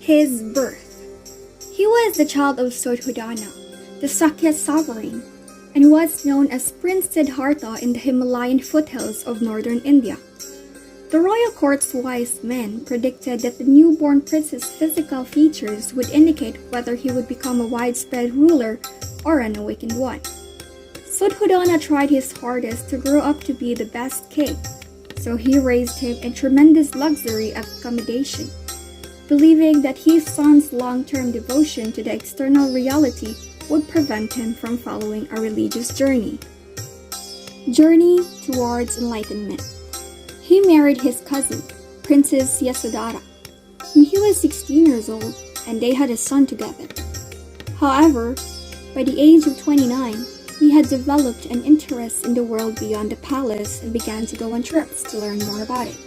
His birth. He was the child of Suddhodana, the Sakya sovereign, and was known as Prince Siddhartha in the Himalayan foothills of northern India. The royal court's wise men predicted that the newborn prince's physical features would indicate whether he would become a widespread ruler or an awakened one. Suddhodana tried his hardest to grow up to be the best king, so he raised him in tremendous luxury of accommodation, believing that his son's long-term devotion to the external reality would prevent him from following a religious journey. Journey towards enlightenment. He married his cousin, Princess Yasodhara, when he was 16 years old, and they had a son together. However, by the age of 29, he had developed an interest in the world beyond the palace and began to go on trips to learn more about it.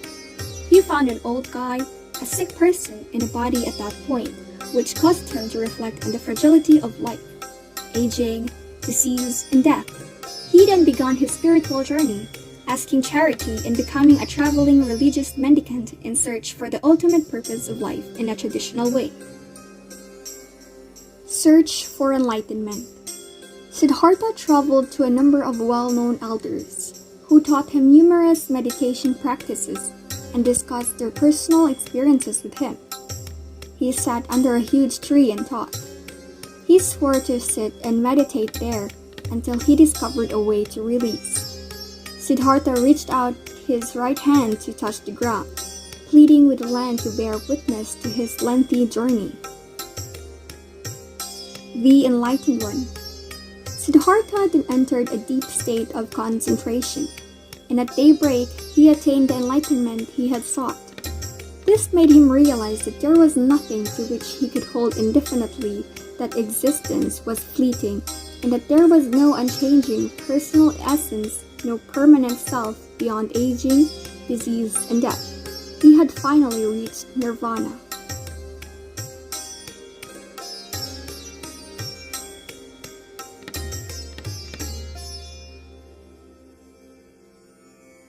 He found an old guy, a sick person in a body at that point, which caused him to reflect on the fragility of life, aging, disease, and death. He then began his spiritual journey, asking charity and becoming a traveling religious mendicant in search for the ultimate purpose of life in a traditional way. Search for enlightenment. Siddhartha traveled to a number of well-known elders who taught him numerous meditation practices and discussed their personal experiences with him. He sat under a huge tree and taught. He swore to sit and meditate there until he discovered a way to release. Siddhartha reached out his right hand to touch the ground, pleading with the land to bear witness to his lengthy journey. The Enlightened One. Siddhartha then entered a deep state of concentration, and at daybreak he attained the enlightenment he had sought. This made him realize that there was nothing to which he could hold indefinitely, that existence was fleeting, and that there was no unchanging personal essence, no permanent self beyond aging, disease, and death. He had finally reached nirvana.